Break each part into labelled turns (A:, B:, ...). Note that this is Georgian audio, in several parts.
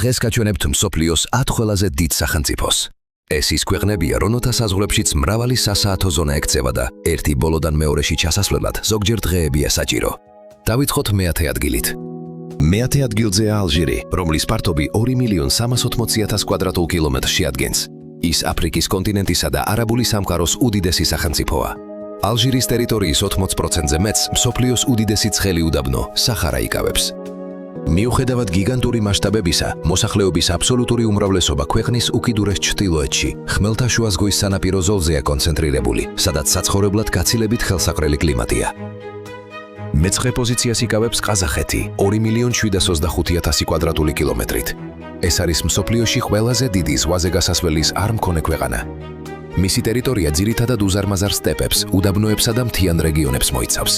A: დღეს გაჩვენებთ მსოფლიოს 10 ყველაზე დიდ სახელმწიფოს. ეს ის ქვეყნებია, რომელთა საზღვრებშიც მრავალი სასაათო ზონა ექცევა და ერთი ბოლოდან მეორეში ჩასასვლელად ზოგჯერ დღეებია საჭირო. დავიწყოთ მე-10 ადგილით. მე-10 ადგილზეა ალჟირი, რომლის ფართობი 2.380.000 კვადრატულ კილომეტრს შეადგენს. ის აფრიკის კონტინენტისა და არაბული სამყაროს უდიდესი სახელმწიფოა. ალჟირის ტერიტორიის 80%-ზე მეტს მსოფლიოს უდიდესი ცხელი უდაბნო საჰარა იკავებს. მიუხედავად გიგანტური მასშტაბებისა, მოსახლეობის აბსოლუტური უმრავლესობა ქვეყნის უკიდურეს ჩრდილოეთში, ხმელთაშუა ზღვის სანაპირო ზოლზეა კონცენტრირებული, სადაც საცხოვრებლად გაცილებით ხელსაყრელი კლიმატია. მეცხრე პოზიციას იკავებს ყაზახეთი 2.725.000 კვადრატული კილომეტრით. ეს არის მსოფლიოში ყველაზე დიდი ზღვაზე გასასვლელის არ მქონე ქვეყანა. მისი ტერიტორია ძირითადად უზარმაზარ სტეპებს, უდაბნოებსა და მთიან რეგიონებს მოიცავს.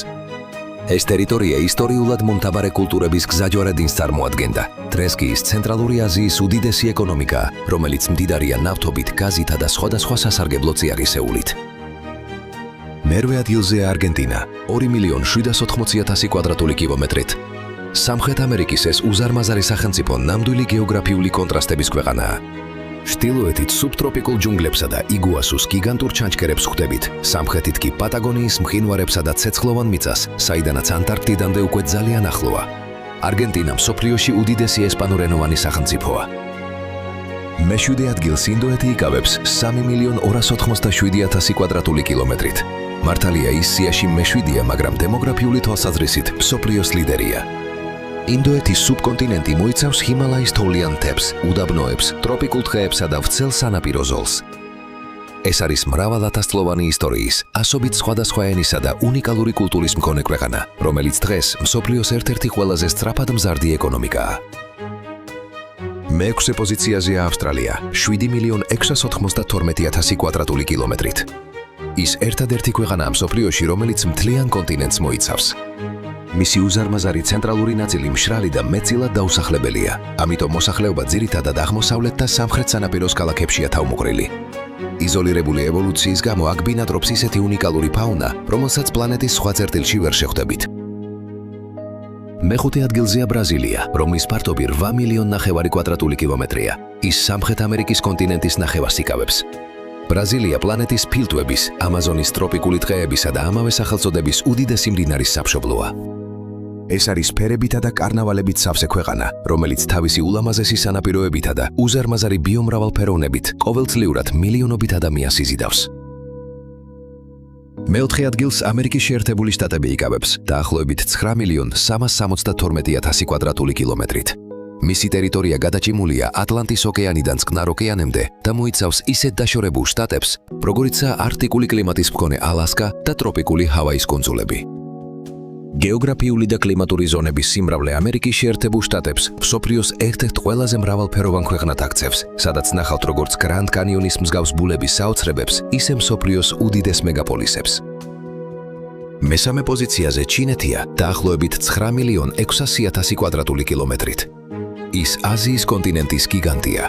A: ეს ტერიტორია ისტორიულად მომთაბარე კულტურების გზაჯვარედინს წარმოადგენდა. დღეს კი ის ცენტრალური აზიის უდიდესი ეკონომიკაა, რომელიც მდიდარია ნავთობით, გაზითა და სხვადასხვა სასარგებლო წიაღისეულით. მერვე ადგილზეა არგენტინა 2.780.000 კვადრატული კილომეტრით. სამხრეთ ამერიკის ეს უზარმაზარი სახელმწიფო ნამდვილი გეოგრაფიული კონტრასტების ქვეყანაა. ჩრდილოეთით სუბტროპიკულ ჯუნგლებსა და იგუასუს გიგანტურ ჩანჩქერებს ხვდებით, სამხრეთით კი პატაგონიის მყინვარებსა და ცეცხლოვან მიწას, საიდანაც ანტარქტიდამდე უკვე ძალიან ახლოა. არგენტინა მსოფლიოში უდიდესი ესპანურენოვანი სახელმწიფოა. მე-7 ადგილს ინდოეთი იკავებს 3.287.000 კვადრატული კილომეტრით. მართალია ის სიაში მე-7-ია, მაგრამ დემოგრაფიული თვალსაზრისით მსოფლიოს ლიდერია. ინდოეთის სუბკონტინენტი მოიცავს ჰიმალაის თოვლიან მთებს, უდაბნოებს, ტროპიკულ ტყეებსა და ვრცელ სანაპირო ზოლს. ეს არის მრავალათასწლოვანი ისტორიის, ასობით სხვადასხვა ენისა და უნიკალური კულტურის მქონე ქვეყანა, რომელიც დღეს მსოფლიოს ერთ-ერთი ყველაზე სწრაფად მზარდი ეკონომიკაა. მე-6 პოზიციაზეა ავსტრალია 7.692.000 კვადრატული კილომეტრით. ის ერთადერთი ქვეყანაა მსოფლიოში, რომელიც მთლიან კონტინენტს მოიცავს. მისი უზარმაზარი ცენტრალური ნაწილი მშრალი და მეტწილად დაუსახლებელია, ამიტომ მოსახლეობა ძირითადად აღმოსავლეთ და სამხრეთ სანაპიროს ქალაქებშია თავმოყრილი. იზოლირებული ევოლუციის გამო აქ ბინადრობს ისეთი უნიკალური ფაუნა, რომელსაც პლანეტის სხვა წერტილში ვერ შეხვდებით. მე-5 ადგილზეა ბრაზილია, რომლის ფართობი 8.5 კვადრატული კილომეტრია. ის სამხრეთ ამერიკის კონტინენტის ნახევარს იკავებს. ბრაზილია პლანეტის ფილტვების, ამაზონის ტროპიკული ტყეებისა და ამავე სახელწოდების უდიდესი მდინარის სამშობლოა. ეს არის ფერებითა და კარნავალებით სავსე ქვეყანა, რომელიც თავისი ულამაზესი სანაპიროებითა და უზარმაზარი ბიომრავალფეროვნებით ყოველწლიურად მილიონობით ადამიანს იზიდავს. მე-4 ადგილს ამერიკის შეერთებული შტატები იკავებს, დაახლოებით 9.372.000 კვადრატული კილომეტრით. მისი ტერიტორია გადაჭიმულია ატლანტის ოკეანიდან წყნარ ოკეანემდე და მოიცავს ისეთ დაშორებულ შტატებს, როგორიცაა არქტიკული კლიმატის მქონე ალასკა და ტროპიკული ჰავაის კუნძულები. გეოგრაფიული და კლიმატური ზონების სიმრავლე ამერიკის შეერთებულ შტატებს მსოფლიოს ერთ-ერთ ყველაზე მრავალფეროვან ქვეყნად აქცევს, სადაც ნახავთ როგორც გრანდ კანიონის მსგავს ბულების საოცრებებს, ისე მსოფლიოს უდიდეს მეგაპოლისებს. მე-3 პოზიციაზე ჩინეთია დაახლოებით 9.600.000 კვადრატული კილომეტრით. ის აზიის კონტინენტის გიგანტია.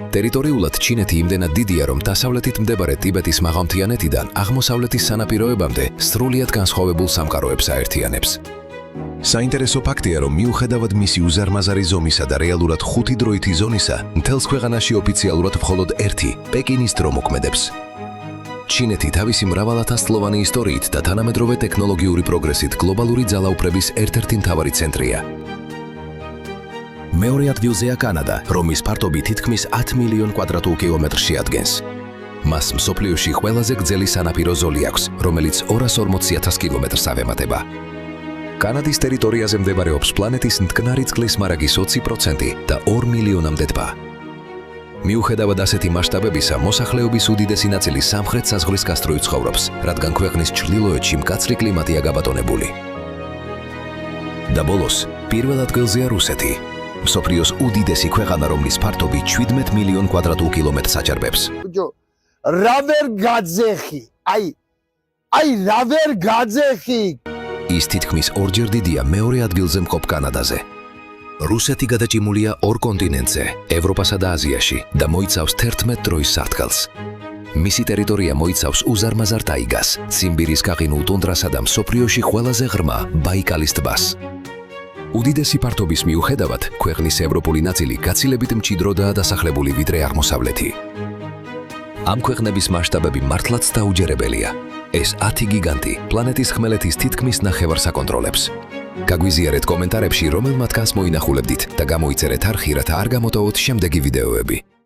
A: ტერიტორიულად ჩინეთი იმდენად დიდია, რომ დასავლეთით მდებარე ტიბეტის მაღალმთიანეთიდან აღმოსავლეთის სანაპიროებამდე სრულიად განსხვავებულ სამყაროებს აერთიანებს. საინტერესო ფაქტია, რომ მიუხედავად მისი უზარმაზარი ზომისა და რეალურად 5 დროითი ზონისა, მთელს ქვეყანაში ოფიციალურად მხოლოდ ერთი, პეკინის დრო მოქმედებს. ჩინეთი თავისი მრავალათასწლოვანი ისტორიით და თანამედროვე ტექნოლოგიური პროგრესით გლობალური ძალაუფლების ერთ-ერთი მთავარი ცენტრია. მეორე ადგილზეა კანადა, რომლის ფართობი თითქმის 10 მილიონ კვადრატულ კილომეტრს შეადგენს. მას მსოფლიოში ყველაზე გრძელი სანაპირო ზოლი აქვს, რომელიც 240.000 კილომეტრს ავემატება. კანადის ტერიტორიაზე მდებარეობს პლანეტის მტკნარი წყლის მარაგის 20% და 2 მილიონამდე ტბა. მიუხედავად ასეთი მასშტაბებისა, მოსახლეობის უდიდესი ნაწილი სამხრეთ საზღვრის გასწვრივ ცხოვრობს, რადგან ქვეყნის ჩრდილოეთში მკაცრი კლიმატია გაბატონებული. და ბოლოს, პირველ ადგილზეა რუსეთი. მსოფლიოს უდიდესი ქვეყანა, რომლის ფართობი 17 მილიონ კვადრატულ კილომეტრს აჭარბებს.
B: რა ვერ გაძეხი? აი რა ვერ გაძეხი?
A: ის თითქმის ორჯერ დიდია მეორე ადგილზე მყოფ კანადაზე. რუსეთი გადაჭიმულია ორ კონტინენტზე, ევროპასა და აზიაში და მოიცავს 11 დროის სარტყელს. მისი ტერიტორია მოიცავს უზარმაზარ ტაიგას, ციმბირის გაყინულ ტუნდრასა და მსოფლიოში ყველაზე ღრმა ბაიკალის ტბას. უდიდესი ფართობის მიუხედავად, ქვეყნის ევროპული ნაწილი გაცილებით მჭიდროდაა დასახლებული ვიდრე აღმოსავლეთი. ამ ქვეყნების მასშტაბები მართლაც დაუჯერებელია. ეს 10 გიგანტი პლანეტის ხმელეთის თითქმის ნახევარს აკონტროლებს. გაგვიზიარეთ კომენტარებში, რომელ მათგანს მოინახულებდით და გამოიწერეთ არხი, რათა არ გამოტოვოთ შემდეგი ვიდეოები.